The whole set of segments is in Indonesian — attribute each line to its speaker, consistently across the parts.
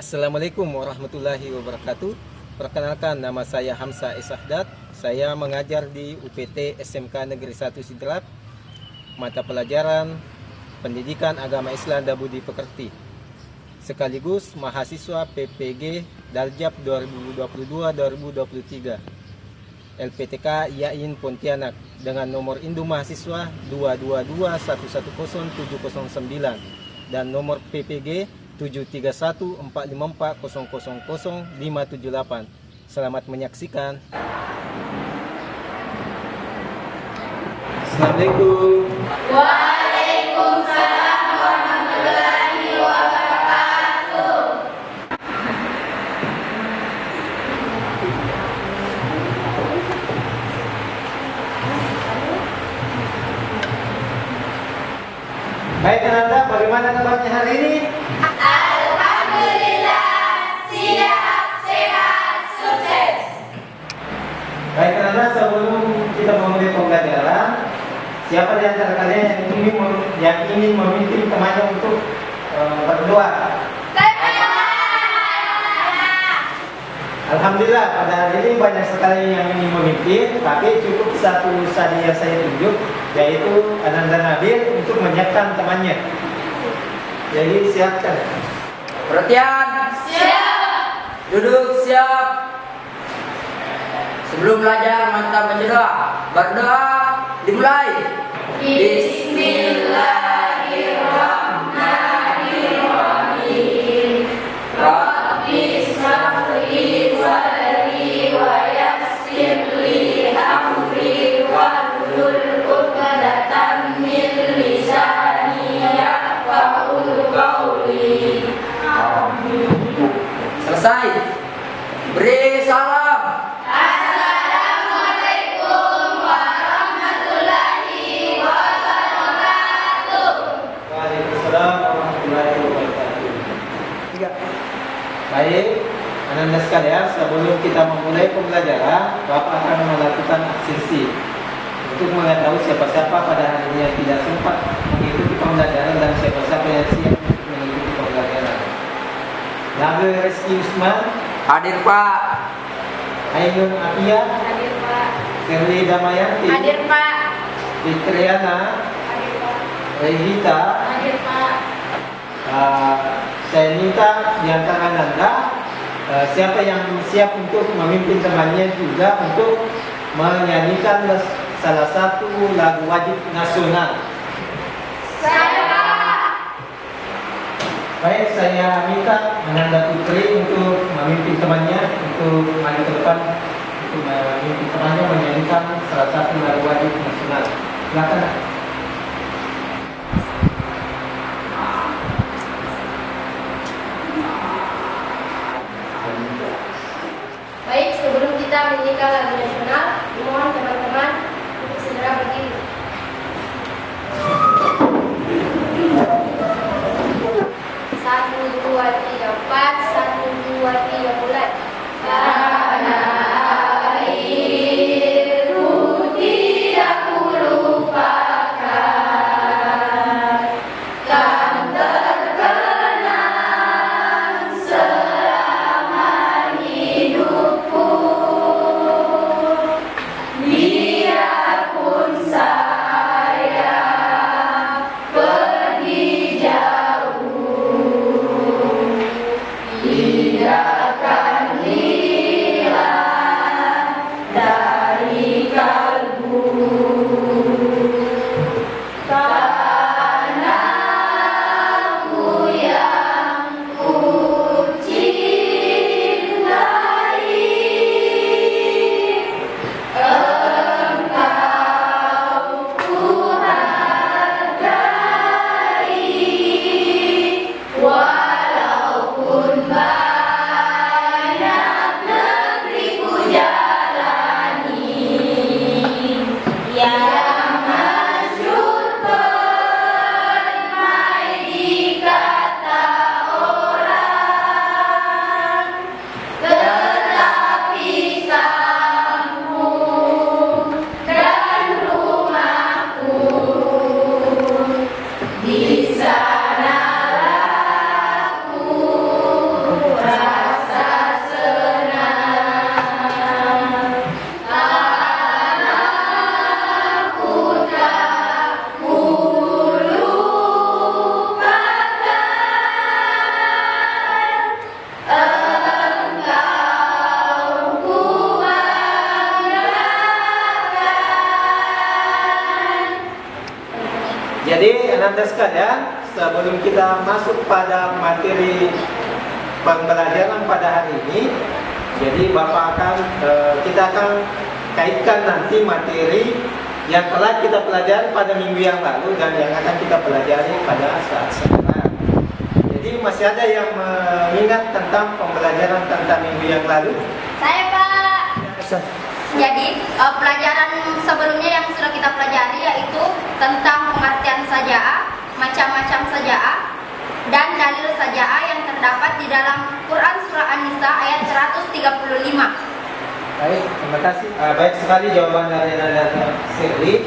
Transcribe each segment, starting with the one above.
Speaker 1: Assalamualaikum warahmatullahi wabarakatuh. Perkenalkan, nama saya Hamzah Ishahdat. Saya mengajar di UPT SMK Negeri 1 Sidrap, mata pelajaran Pendidikan Agama Islam dan Budi Pekerti, sekaligus mahasiswa PPG Daljab 2022-2023 LPTK Yain Pontianak dengan nomor induk mahasiswa 222110709 dan nomor PPG 73145400578. Selamat menyaksikan. Assalamualaikum.
Speaker 2: Waalaikumsalam warahmatullahi wabarakatuh.
Speaker 1: Baik anak-anak, bagaimana kabarnya hari ini?
Speaker 2: Alhamdulillah, siap, sehat, sukses.
Speaker 1: Baik anak-anak, sebelum kita memulai pembelajaran, siapa di antara kalian yang ingin memimpin temannya untuk berdoa? Alhamdulillah, pada hari ini banyak sekali yang ingin memimpin, tapi cukup satu saja yang saya tunjuk, yaitu Ananda Nabil untuk menyiapkan temannya. Jadi siapkan.
Speaker 3: Perhatian,
Speaker 2: Siap.
Speaker 3: duduk siap. Sebelum belajar mantap berdoa. Berdoa dimulai.
Speaker 2: Bismillahirrahmanirrahim. Rabbi shrahli sadri wa yassir li amri wahlul 'uqdatam min lisani yafqahu qawli.
Speaker 3: Selesai. Beri salam.
Speaker 2: Assalamualaikum warahmatullahi wabarakatuh.
Speaker 1: Waalaikumsalam warahmatullahi wabarakatuh. Baik, anak-anak sekalian, sebelum kita memulai pembelajaran, Bapak akan melakukan aksi untuk mengetahui siapa-siapa pada hari ini yang tidak sempat mengikuti pembelajaran dan siapa-siapa yang siap mengikuti pembelajaran. Nabil Rizky Usman,
Speaker 3: Hadir Pak.
Speaker 1: Ainun Afia,
Speaker 2: Hadir Pak.
Speaker 1: Firly Damayanti,
Speaker 2: Hadir Pak.
Speaker 1: Fitriana,
Speaker 2: Hadir Pak.
Speaker 1: Rehita.
Speaker 2: Hadir Pak.
Speaker 1: Saya minta di antara Anda siapa yang siap untuk memimpin temannya juga untuk menyanyikan salah satu lagu wajib nasional.
Speaker 2: Saya.
Speaker 1: Baik, saya minta Ananda Putri untuk memimpin temannya untuk maju ke depan untuk memimpin temannya menyanyikan salah satu lagu wajib nasional. Silakan.
Speaker 2: Baik, sebelum kita menyanyikan lagu nasional, mohon teman-teman untuk segera berdiri. Satu, dua, tiga, empat. Satu, dua, tiga, mulai. Tanah airku tidak ku lupakan.
Speaker 1: penanda sekalian, sebelum kita masuk pada materi pembelajaran pada hari ini, jadi kita akan kaitkan nanti materi yang telah kita pelajari pada minggu yang lalu dan yang akan kita pelajari pada saat sekarang. Jadi masih ada yang mengingat tentang pembelajaran tentang minggu yang lalu?
Speaker 2: Saya Pak. Jadi pelajaran sebelumnya yang sudah kita pelajari yaitu tentang pengertian saja'ah, macam-macam saja'ah, dan dalil saja'ah yang terdapat di dalam Quran Surah An-Nisa ayat 135.
Speaker 1: Baik, terima kasih. Baik sekali jawaban dari Nanda Sirli.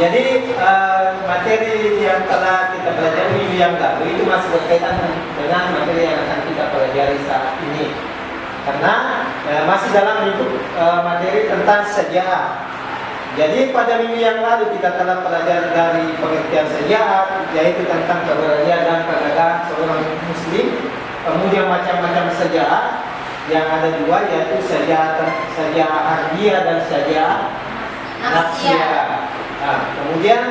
Speaker 1: Jadi materi yang telah kita pelajari minggu yang lalu itu masih berkaitan dengan materi yang akan kita pelajari saat ini. Karena masih dalam lingkup materi tentang saja'ah. Jadi pada minggu yang lalu kita telah pelajari dari pengertian saja'ah, yaitu tentang keberanian dan keadaan seorang muslim. Kemudian macam-macam saja'ah yang ada dua, yaitu saja'ah ardiyah dan saja'ah nafsiyah. Nah, kemudian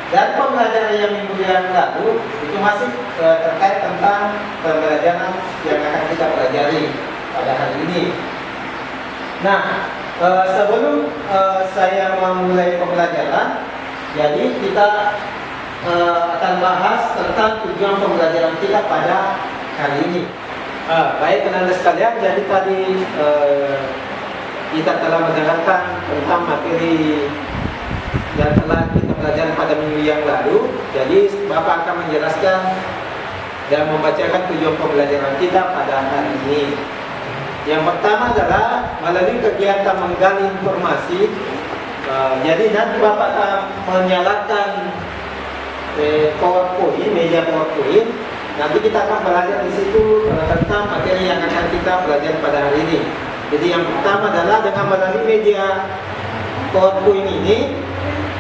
Speaker 1: dan pembelajaran yang minggu yang lalu itu masih terkait tentang pembelajaran yang akan kita pelajari pada hari ini. Nah, sebelum saya memulai pembelajaran, jadi kita akan bahas tentang tujuan pembelajaran kita pada hari ini. Baik penanda sekalian, jadi tadi kita telah mendengarkan tentang materi yang telah kita pelajari pada minggu yang lalu. Jadi Bapak akan menjelaskan dan membacakan tujuan pembelajaran kita pada hari ini. Yang pertama adalah melalui kegiatan menggali informasi. Jadi nanti Bapak akan menyalakan PowerPoint, media PowerPoint. Nanti kita akan belajar di situ tentang materi yang akan kita pelajari pada hari ini. Jadi yang pertama adalah dengan melalui media PowerPoint ini,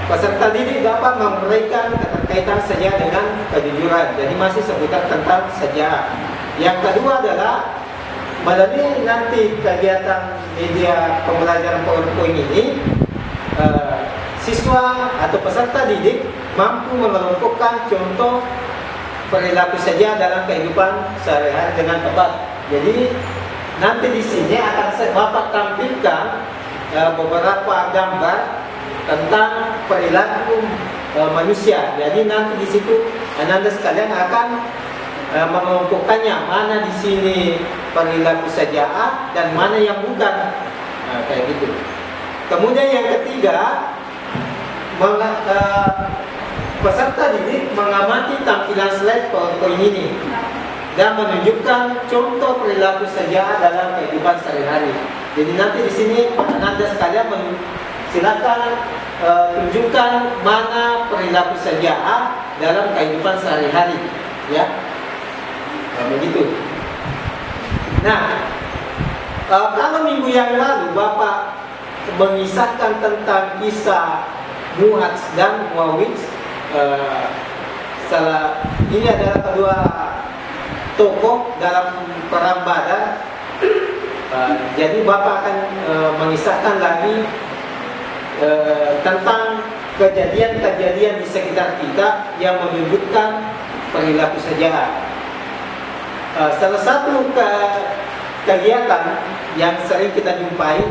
Speaker 1: peserta didik dapat memberikan keterkaitan saja dengan kejujuran. Jadi masih seputar tentang saja'ah. Yang kedua adalah melalui nanti kegiatan media pembelajaran PowerPoint ini, siswa atau peserta didik mampu mengelompokkan contoh perilaku saja dalam kehidupan sehari-hari dengan tepat. Jadi nanti di sini akan Bapak tampilkan beberapa gambar tentang perilaku manusia. Jadi nanti di situ Anda sekalian akan mengelompokkannya, mana di sini perilaku saja'ah dan mana yang bukan. Kayak gitu. Kemudian yang ketiga, peserta didik mengamati tampilan slide PowerPoint ini dan menunjukkan contoh perilaku saja'ah dalam kehidupan sehari-hari. Jadi nanti di sini Anda sekalian silakan tunjukkan mana perilaku saja'ah dalam kehidupan sehari-hari, ya. Begitu. Nah, kalau minggu yang lalu Bapak mengisahkan tentang kisah Mu'adz dan Muawidz, ini adalah kedua tokoh dalam perang Badar. Jadi Bapak akan mengisahkan lagi tentang kejadian-kejadian di sekitar kita yang menunjukkan perilaku saja'ah. Salah satu kegiatan yang sering kita jumpai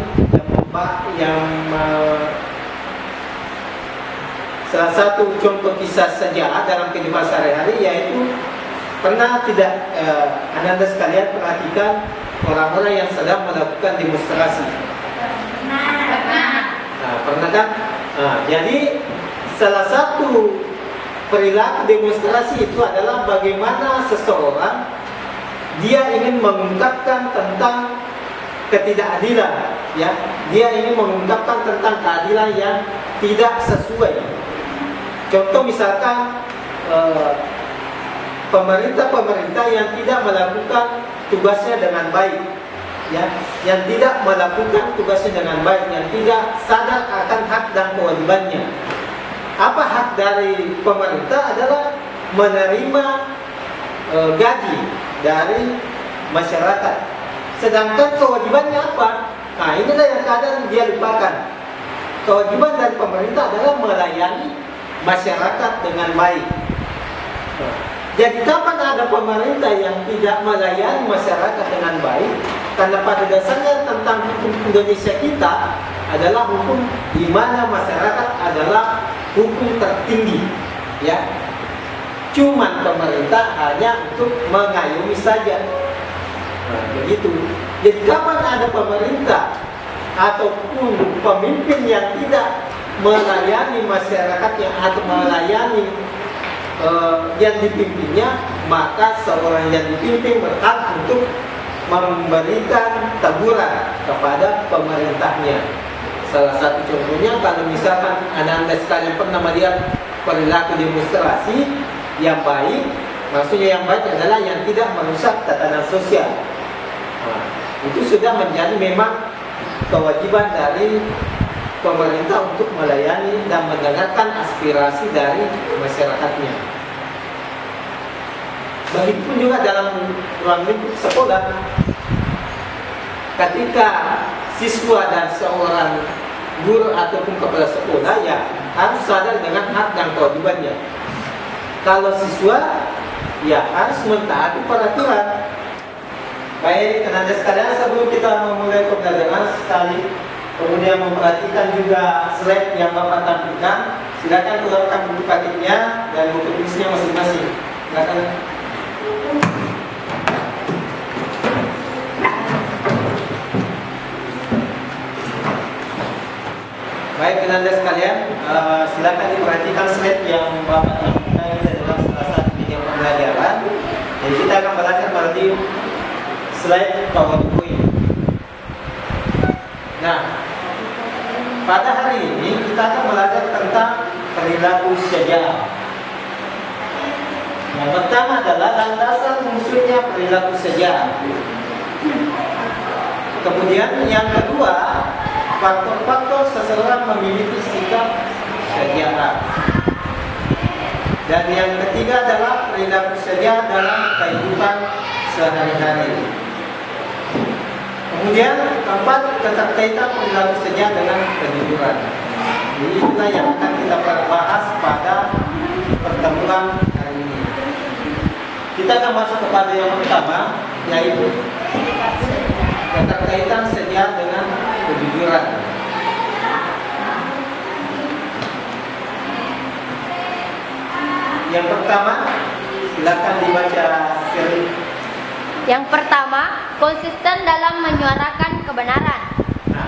Speaker 1: salah satu contoh kisah saja'ah dalam kehidupan sehari-hari, yaitu pernah tidak Anda sekalian perhatikan orang-orang yang sedang melakukan demonstrasi? Pernah kan? Jadi salah satu perilaku demonstrasi itu adalah bagaimana seseorang dia ingin mengungkapkan tentang ketidakadilan, ya. Dia ingin mengungkapkan tentang keadilan yang tidak sesuai. Contoh misalkan pemerintah yang tidak melakukan tugasnya dengan baik, ya, yang tidak melakukan tugasnya dengan baik, yang tidak sadar akan hak dan kewajibannya. Apa hak dari pemerintah adalah menerima gaji dari masyarakat. Sedangkan kewajibannya apa? Nah, inilah yang kadang dia lupakan. Kewajiban dari pemerintah adalah melayani, masyarakat dengan baik. Jadi kapan ada pemerintah yang tidak melayani masyarakat dengan baik? Karena pada dasarnya tentang hukum Indonesia kita adalah hukum di mana masyarakat adalah hukum tertinggi, ya. Cuman pemerintah hanya untuk mengayomi saja. Nah, begitu. Jadi kapan ada pemerintah ataupun pemimpin yang tidak melayani masyarakatnya atau melayani yang dipimpinnya, maka seorang yang dipimpin berhak untuk memberikan teguran kepada pemerintahnya. Salah satu contohnya kalau misalkan Anda sekalian pernah melihat perilaku demonstrasi yang baik, maksudnya yang baik adalah yang tidak merusak tatanan sosial. Nah, itu sudah menjadi memang kewajiban dari pemerintah untuk melayani dan mendengarkan aspirasi dari masyarakatnya. Begitupun juga dalam ruang lingkup sekolah, ketika siswa dan seorang guru ataupun kepala sekolah ya harus sadar dengan hak dan kewajibannya. Kalau siswa ya harus mentaati peraturan. Baik, tenaga sekalian, sebelum kita memulai pembelajaran sekali kemudian memperhatikan juga slide yang Bapak tampilkan, silakan keluarkan buku paketnya dan buku tulisnya masing-masing. Silakan. Baik, tenaga sekalian, silakan diperhatikan slide yang Bapak tampilkan. Ini adalah salah satu video pembelajaran. Jadi kita akan belajar melalui slide PowerPoint. Nah, pada hari ini kita akan belajar tentang perilaku syaja'ah. Yang pertama adalah landasan munculnya perilaku syaja'ah. Kemudian yang kedua, faktor-faktor seseorang memiliki sikap syaja'ah. Dan yang ketiga adalah perilaku syaja'ah dalam kehidupan sehari-hari. Kemudian keempat, keterkaitan perilaku syaja'ah dengan kejujuran. Jadi itulah yang akan kita bahas pada pertemuan hari ini. Kita akan masuk kepada yang pertama, yaitu keterkaitan syaja'ah dengan kejujuran. Yang pertama, silakan dibaca seri.
Speaker 2: Yang pertama, konsisten dalam menyuarakan kebenaran.
Speaker 1: Nah,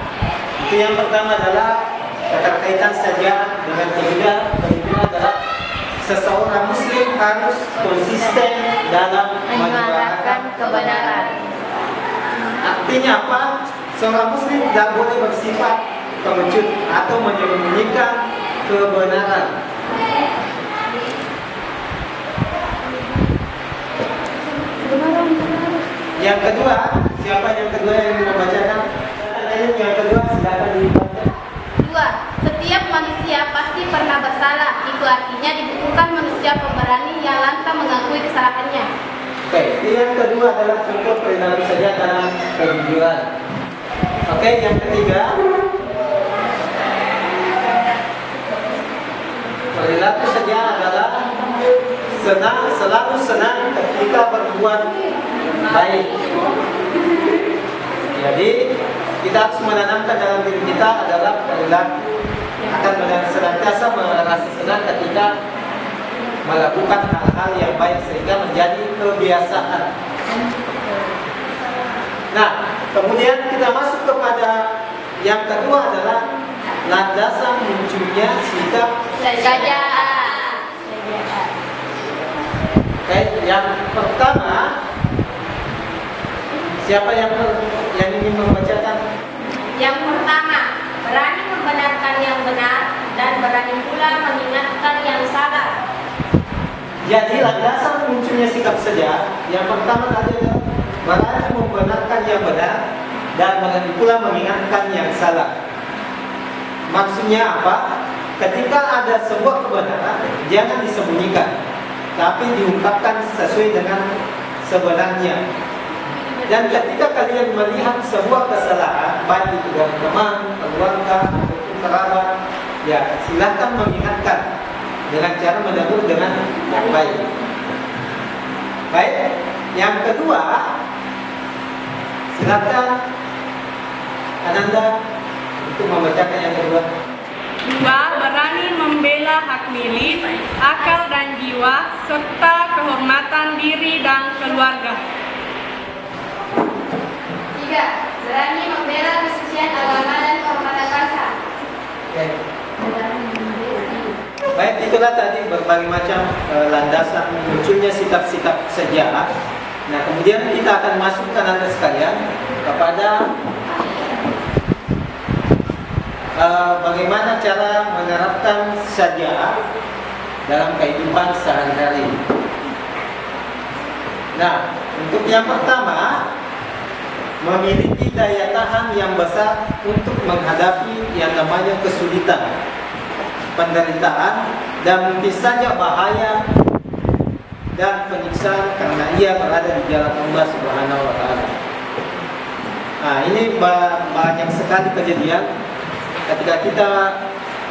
Speaker 1: itu yang pertama adalah keterkaitan syaja'ah dengan kejujuran. Kejujuran adalah seseorang muslim harus konsisten dalam menyuarakan kebenaran. Artinya apa? Seorang muslim tidak boleh bersifat pengecut atau menyembunyikan kebenaran. Yang kedua, siapa yang kedua yang membacakan? Yang kedua, silakan dibaca.
Speaker 2: 2. Setiap manusia pasti pernah bersalah. Itu artinya dibutuhkan manusia pemberani yang lantang mengakui kesalahannya.
Speaker 1: Oke, yang kedua adalah contoh perilaku syaja'ah dalam kejujuran. Oke, yang ketiga, perilaku syaja'ah adalah selalu senang ketika berbuat baik. Jadi kita harus menanamkan dalam diri kita adalah perilaku akan senantiasa merasa senang ketika melakukan hal-hal yang baik sehingga menjadi kebiasaan. Nah, kemudian kita masuk kepada yang kedua adalah landasan munculnya sikap
Speaker 2: Syaja'ah.
Speaker 1: Oke, yang pertama, siapa yang ingin membacakan?
Speaker 2: Yang pertama, berani membenarkan yang benar dan berani pula mengingatkan yang salah.
Speaker 1: Jadi landasan munculnya sikap syaja'ah yang pertama adalah berani membenarkan yang benar dan berani pula mengingatkan yang salah. Maksudnya apa? Ketika ada sebuah kebenaran, jangan disembunyikan, tapi diungkapkan sesuai dengan sebenarnya. Dan ketika kalian melihat sebuah kesalahan, baik itu dari teman, keluarga, ataupun kerabat, ya silahkan mengingatkan. dengan cara menegur dengan yang baik. Baik, yang kedua, silakan Ananda untuk membacakan yang kedua.
Speaker 4: 2. Berani membela hak milik, akal dan jiwa, serta kehormatan diri dan keluarga.
Speaker 2: 3. Berani membela kesucian agama dan kehormatan bangsa.
Speaker 1: Oke. Baik, itulah tadi berbagai macam landasan munculnya sikap-sikap sejarah. Nah, kemudian kita akan masukkan Anda sekalian kepada bagaimana cara menerapkan sejarah dalam kehidupan sehari-hari. Nah, untuk yang pertama, memiliki daya tahan yang besar untuk menghadapi yang namanya kesulitan, penderitaan, dan mungkin saja bahaya dan penyiksaan karena ia berada di jalan Allah Subhanahu wa Ta'ala. Nah, ini banyak sekali kejadian ketika kita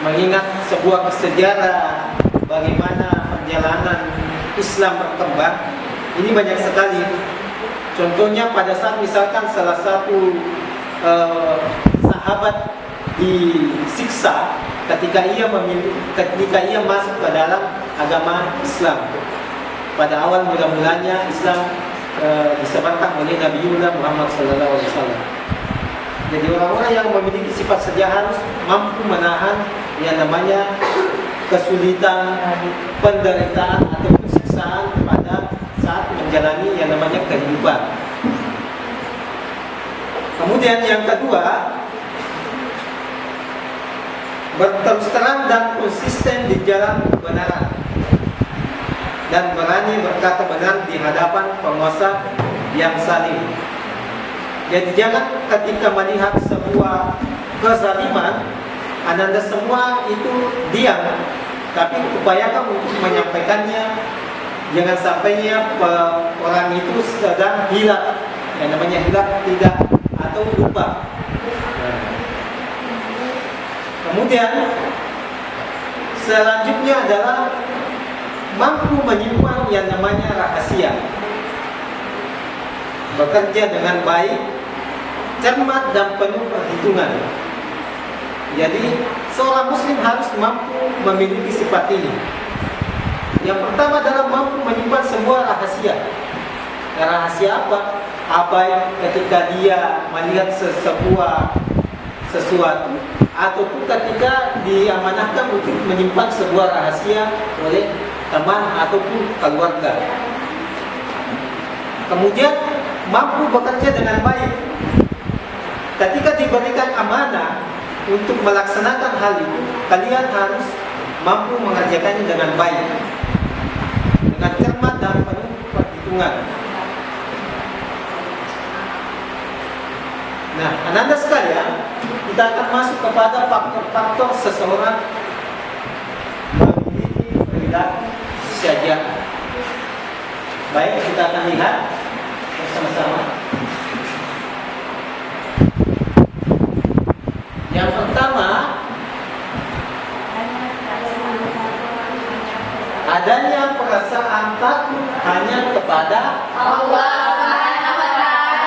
Speaker 1: mengingat sebuah sejarah bagaimana perjalanan Islam berkembang. Ini banyak sekali. Contohnya pada saat misalkan salah satu sahabat disiksa ketika ia masuk ke dalam agama Islam. Pada awal mula-mulanya Islam disebarkan oleh Nabiullah Muhammad SAW. Jadi orang-orang yang memiliki sifat setia harus mampu menahan yang namanya kesulitan, penderitaan atau siksaan pada saat menjalani yang namanya kehidupan. Kemudian yang kedua, berterus terang dan konsisten di jalan kebenaran dan berani berkata benar di hadapan penguasa yang zalim. Jadi jangan ketika melihat sebuah kezaliman, Anda semua itu diam, tapi upayakan untuk menyampaikannya. Jangan sampainya orang itu sedang hilaf, yang namanya hilaf tidak atau lupa. Kemudian selanjutnya adalah mampu menyimpan yang namanya rahasia, bekerja dengan baik, cermat dan penuh perhitungan. Jadi seorang muslim harus mampu memiliki sifat ini. Yang pertama adalah mampu menyimpan sebuah rahasia. Rahasia apa? Apa yang ketika dia melihat sesuatu ataupun ketika diamanahkan untuk menyimpan sebuah rahasia oleh teman ataupun keluarga. Kemudian mampu bekerja dengan baik. Ketika diberikan amanah untuk melaksanakan hal itu, kalian harus mampu mengerjakannya dengan baik, dengan cermat dan penuh perhitungan. Nah, Anda sekalian, kita akan masuk kepada faktor-faktor seseorang memiliki perilaku sejarah. Baik, kita akan lihat bersama-sama. Yang pertama, adanya perasaan takut hanya kepada
Speaker 2: Allah Subhanahu wa Ta'ala.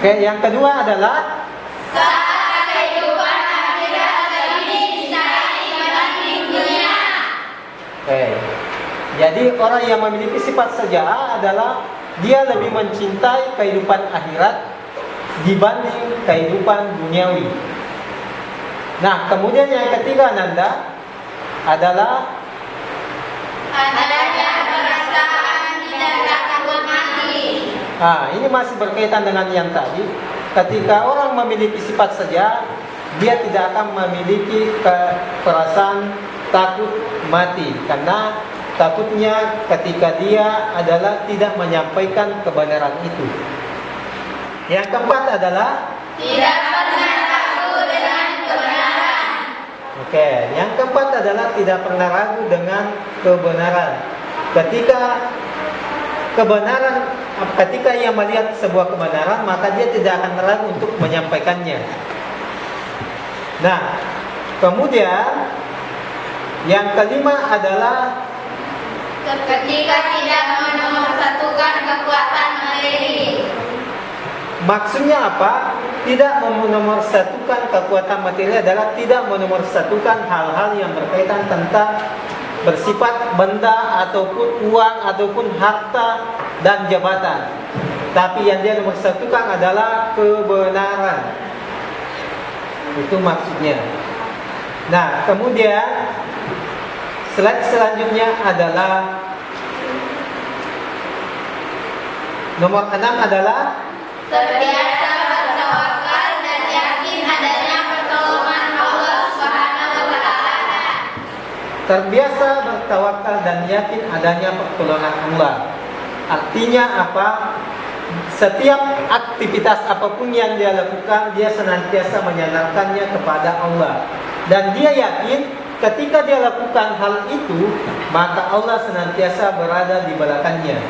Speaker 1: Oke, yang kedua adalah
Speaker 2: Saat kehidupan akhirat lebih dicintai dibanding dunia.
Speaker 1: Oke. Jadi orang yang memiliki sifat sejarah adalah dia lebih mencintai kehidupan akhirat dibanding kehidupan duniawi. Nah, kemudian yang ketiga Nanda adalah
Speaker 2: Adanya perasaan tidak takut mati.
Speaker 1: ini masih berkaitan dengan yang tadi. Ketika orang memiliki sifat sejarah, dia tidak akan memiliki perasaan takut mati, karena takutnya ketika dia adalah tidak menyampaikan kebenaran itu. Yang keempat adalah
Speaker 2: Tidak pernah ragu dengan kebenaran.
Speaker 1: Oke, yang keempat adalah tidak pernah ragu dengan kebenaran. Ketika ia melihat sebuah kebenaran, maka dia tidak akan ragu untuk menyampaikannya. Nah, kemudian Yang kelima adalah
Speaker 2: Ketika tidak menomorsatukan kekuatan materi.
Speaker 1: maksudnya apa? Tidak menomorsatukan kekuatan materi adalah tidak menomorsatukan hal-hal yang berkaitan tentang bersifat benda ataupun uang ataupun harta dan jabatan. Tapi yang dia nomorsatukan adalah kebenaran. Itu maksudnya. Nah, kemudian slide selanjutnya adalah nomor 6 adalah
Speaker 2: Terbiasa bertawakal dan yakin adanya pertolongan Allah Subhanahu wa taala.
Speaker 1: terbiasa bertawakal dan yakin adanya pertolongan Allah. Artinya apa? Setiap aktivitas apapun yang dia lakukan, dia senantiasa menyandarkannya kepada Allah. Dan dia yakin ketika dia lakukan hal itu, maka Allah senantiasa berada di belakangnya.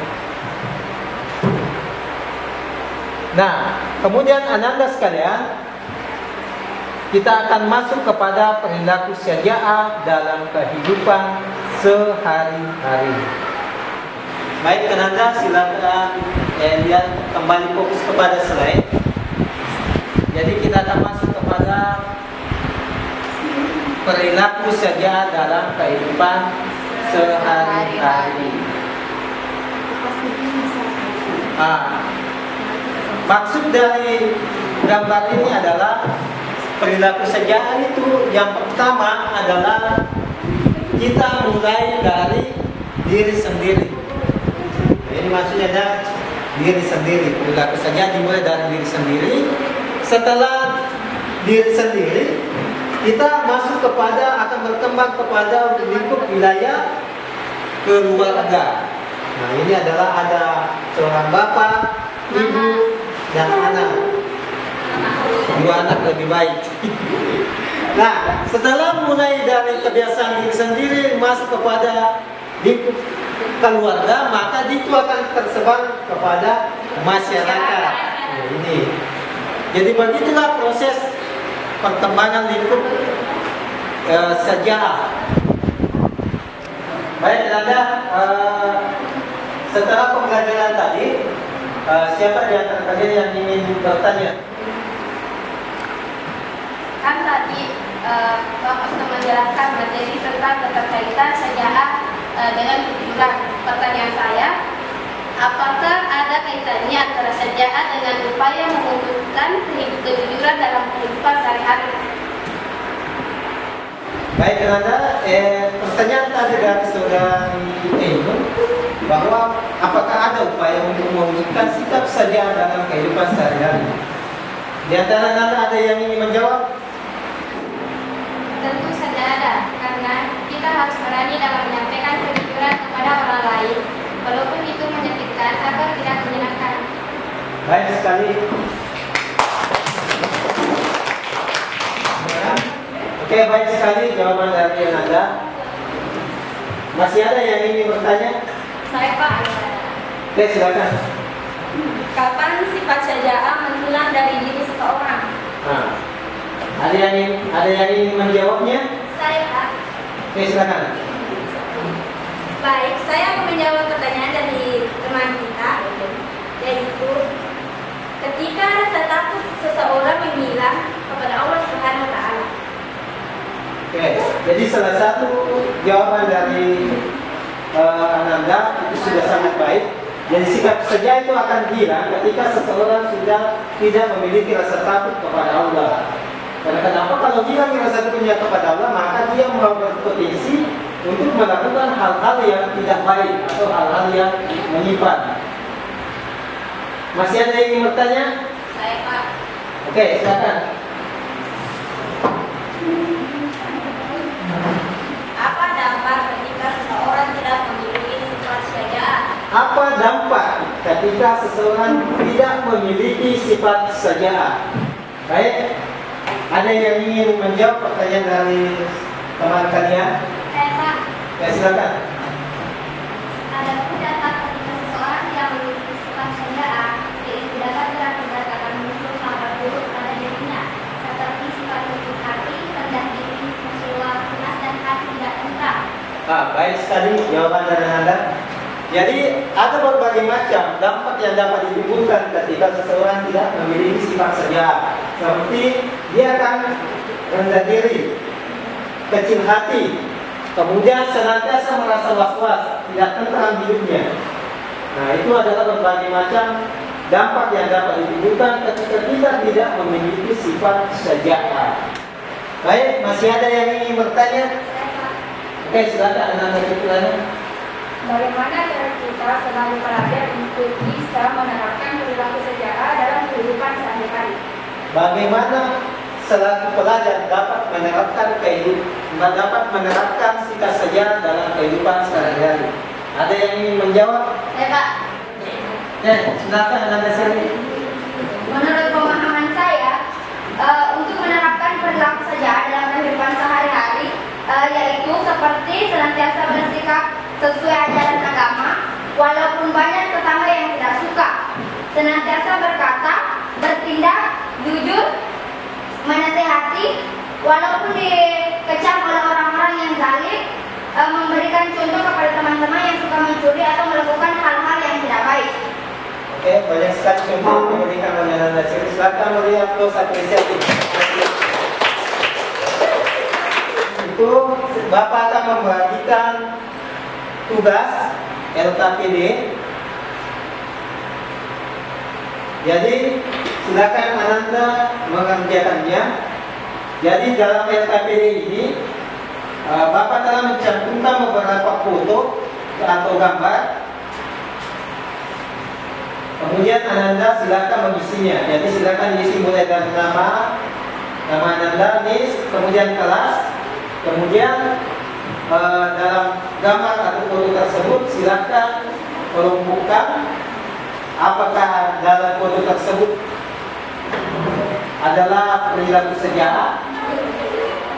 Speaker 1: Nah, kemudian ananda sekalian, kita akan masuk kepada perilaku syariah dalam kehidupan sehari-hari. Baik, ananda silakan lihat kembali fokus kepada slide. Jadi kita akan masuk kepada perilaku syariah dalam kehidupan sehari-hari. Maksud dari gambar ini adalah perilaku syariah itu yang pertama adalah kita mulai dari diri sendiri. Ini maksudnya ada diri sendiri. Perilaku syariah dimulai dari diri sendiri. Setelah diri sendiri, kita masuk kepada akan berkembang kepada lingkup wilayah keluarga. Nah, ini adalah ada seorang bapak, ibu, dan anak. Dua anak lebih baik. Nah, setelah mulai dari kebiasaan diri sendiri masuk kepada lingkup keluarga, maka itu akan tersebar kepada masyarakat. Nah, ini. Jadi begitulah proses perkembangan lingkup sejarah. Baik, Anda setelah pembelajaran tadi, siapa di antara kalian yang ingin bertanya?
Speaker 2: Kan tadi Bapak sudah menjelaskan materi tentang keterkaitan sejarah dengan kejujuran. Pertanyaan saya, apakah ada kaitannya antara sejarah dengan upaya mewujudkan kejujuran dalam kehidupan sehari-hari?
Speaker 1: Baik, Anda, pertanyaan tadi dari saudari Ainun bahwa apakah ada upaya untuk mewujudkan sikap sejarah dalam kehidupan sehari-hari? Di antara Anda ada yang ingin menjawab?
Speaker 2: Tentu saja ada, karena kita harus berani dalam menyampaikan kejujuran kepada orang lain, walaupun itu menyakitkan atau tidak menyenangkan.
Speaker 1: Baik sekali. Oke, baik sekali jawaban dari Anda. Masih ada yang ingin bertanya?
Speaker 2: Saya Pak.
Speaker 1: Oke, silakan.
Speaker 2: Kapan sifat syaja'ah menghilang dari diri seseorang?
Speaker 1: Nah, ada yang ingin menjawabnya?
Speaker 2: Saya Pak.
Speaker 1: Oke, silakan.
Speaker 2: Baik, saya akan menjawab pertanyaan dari teman kita, yaitu ketika rasa takut seseorang menghilang kepada Allah Subhanahu wa taala.
Speaker 1: Oke, jadi salah satu jawaban dari Ananda itu sudah sangat baik. Jadi sikap sejarah itu akan hilang ketika seseorang sudah tidak memiliki rasa takut kepada Allah. Karena kenapa? Kalau hilang rasa takutnya kepada Allah, maka dia mau berpotensi untuk melakukan hal-hal yang tidak baik atau hal-hal yang menyimpang. Masih ada yang ingin bertanya?
Speaker 2: Saya Pak.
Speaker 1: Oke, silakan.
Speaker 2: Apa dampak ketika seseorang tidak memiliki sifat syaja'ah?
Speaker 1: Apa dampak ketika seseorang tidak memiliki sifat syaja'ah? Baik, ada yang ingin menjawab pertanyaan dari teman kalian?
Speaker 2: Saya Pak.
Speaker 1: Ya, silakan.
Speaker 2: Ada pun dampak ketika seseorang tidak memiliki sifat syaja'ah, yaitu dapat berakibat akan muncul hal buruk pada dirinya, seperti sifat lembut hati, rendah diri, mencela, cemas dan hati tidak tenang.
Speaker 1: sekali jawaban dari Anda. Jadi ada berbagai macam dampak yang dapat ditimbulkan ketika seseorang tidak memiliki sifat sejahat. Seperti dia akan rendah diri, kecil hati, kemudian senantiasa merasa was-was, tidak tentram hidupnya. Nah, itu adalah berbagai macam dampak yang dapat ditimbulkan ketika kita tidak memiliki sifat sejahat. Baik, masih ada yang ingin bertanya? Oke, silakan Anda bertanya.
Speaker 2: Bagaimana cara kita sebagai pelajar untuk bisa menerapkan perilaku sejarah dalam kehidupan sehari-hari?
Speaker 1: Bagaimana selaku pelajar dapat menerapkan sikap sejarah dalam kehidupan sehari-hari? Ada yang ingin menjawab?
Speaker 2: Pak.
Speaker 1: Silakan Anda sendiri.
Speaker 2: Menurut pemahaman saya, untuk menerapkan perilaku sejarah dalam kehidupan sehari-hari, yaitu seperti senantiasa bersikap sesuai ajaran agama, walaupun banyak tetangga yang tidak suka, senantiasa berkata, bertindak, jujur, menasehati, walaupun dikecam oleh orang-orang yang zalim, memberikan contoh kepada teman-teman yang suka mencuri atau melakukan hal-hal yang tidak baik.
Speaker 1: Oke, banyak sekali contoh yang diberikan oleh Anda. Silakan melihat tos apresiasi. Itu Bapak akan membagikan tugas LKPD. Jadi silakan Anda mengerjakannya. Jadi dalam LKPD ini Bapak telah mencantumkan beberapa foto atau gambar. Kemudian Anda silakan mengisinya. Jadi silakan isi mulai dari nama Anda, NIS, kemudian kelas, kemudian dalam gambar atau foto tersebut silakan kelompokkan apakah dalam foto tersebut adalah perilaku sejarah.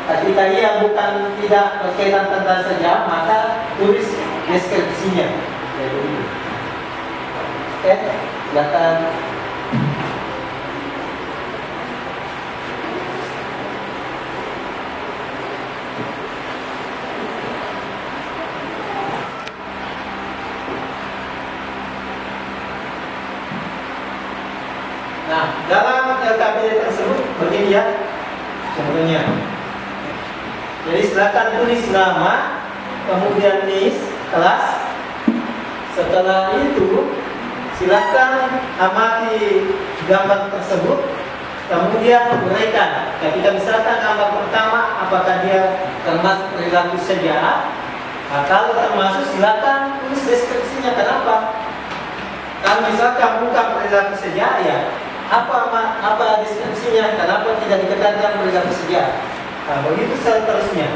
Speaker 1: Ketika ia bukan tidak berkaitan tentang sejarah, maka tulis deskripsinya. Oke, silakan. Nah, dalam LKPD tersebut begini ya contohnya. Jadi silakan tulis nama, kemudian NIS, kelas. Setelah itu silakan amati gambar tersebut, kemudian uraikan. Ketika misalkan gambar pertama apakah dia termasuk perilaku sejarah, nah, kalau termasuk silakan tulis deskripsinya. Kenapa? Kalau misalkan bukan perilaku sejarah, ya apa deskripsinya? Kenapa tidak dikatakan perilaku sejarah? Nah, begitu seterusnya.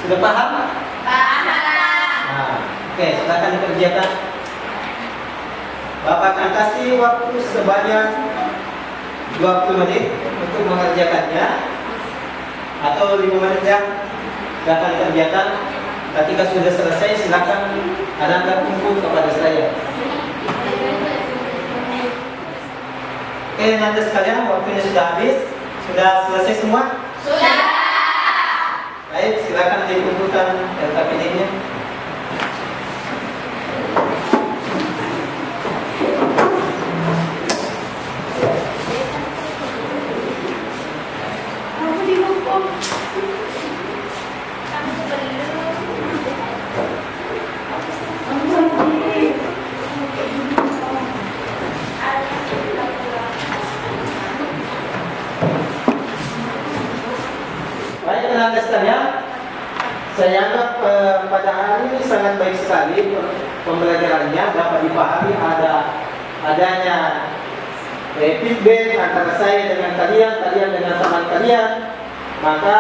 Speaker 1: Sudah paham?
Speaker 2: Paham.
Speaker 1: Nah, oke, silakan dikerjakan. Bapak akan kasih waktu sebanyak 20 menit untuk mengerjakannya, atau 5 menit ya. Silakan dikerjakan. Ketika sudah selesai, silakan Anda kumpul kepada saya. Oke, nanti sekalian waktunya sudah habis. Sudah selesai semua?
Speaker 2: Sudah.
Speaker 1: Baik, silakan dikumpulkan LKPD-nya. Baik, teman-teman sekalian, saya anggap pada hari ini sangat baik sekali pembelajarannya, dapat dipahami adanya feedback antara saya dengan kalian dengan teman kalian. Maka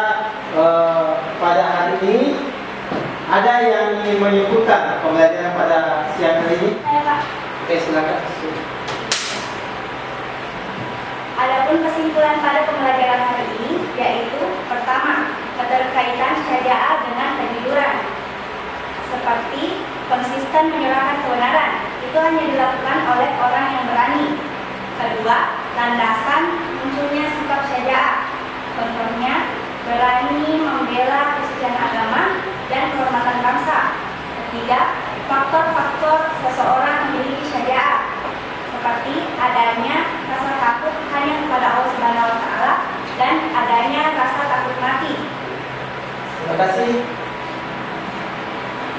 Speaker 1: pada hari ini ada yang ingin menyimpulkan pembelajaran pada siang hari ini? Oke, silakan.
Speaker 2: Adapun kesimpulan pada pembelajaran hari ini yaitu pertama, keterkaitan syariah dengan kejujuran. Seperti konsisten menyuarakan kebenaran, itu hanya dilakukan oleh orang yang berani. Kedua, landasan munculnya sikap syariah. Contohnya, berani membela kesucian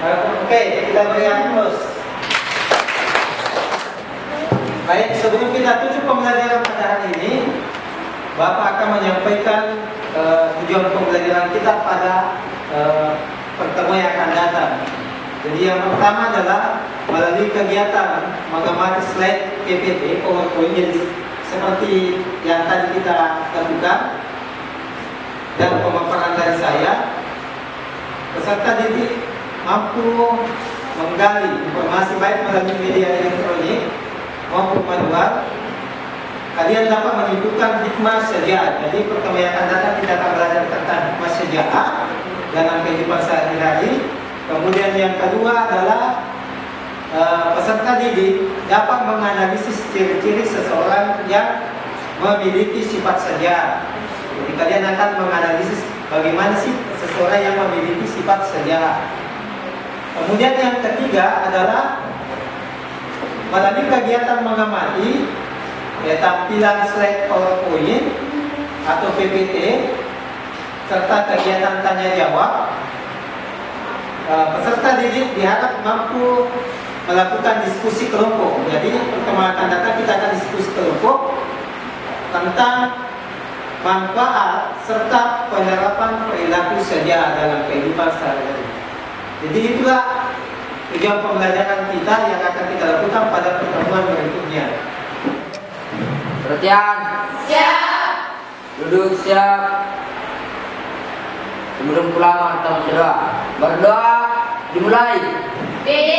Speaker 1: Oke, kita beri aplaus. Baik, sebelum kita tutup pembelajaran pada hari ini, Bapak akan menyampaikan tujuan pembelajaran kita pada pertemuan yang akan datang. Jadi yang pertama adalah melalui kegiatan mengamati slide PPT PowerPoint, jadi seperti yang tadi kita lakukan, dan pemaparan dari saya, peserta didik mampu menggali informasi baik melalui media elektronik maupun manual. Kalian dapat menentukan hikmah sejarah. Jadi pertemuan yang akan datang kita akan belajar tentang hikmah sejarah dalam kehidupan sehari-hari. Kemudian yang kedua adalah peserta didik dapat menganalisis ciri-ciri seseorang yang memiliki sifat sejarah. Jadi kalian akan menganalisis bagaimana sih seseorang yang memiliki sifat sejarah. Kemudian yang ketiga adalah melalui kegiatan mengamati tampilan slide PowerPoint atau PPT serta kegiatan tanya jawab. Peserta didik diharap mampu melakukan diskusi kelompok. Jadi pertemuan akan datang kita akan diskusi kelompok tentang manfaat serta penerapan perilaku sejarah dalam kehidupan sehari-hari. Jadi itulah tujuan pembelajaran kita yang akan kita lakukan pada pertemuan berikutnya.
Speaker 3: Perhatian.
Speaker 2: Siap.
Speaker 3: Duduk siap. Sebelum pulang kita berdoa. Berdoa dimulai.
Speaker 2: BD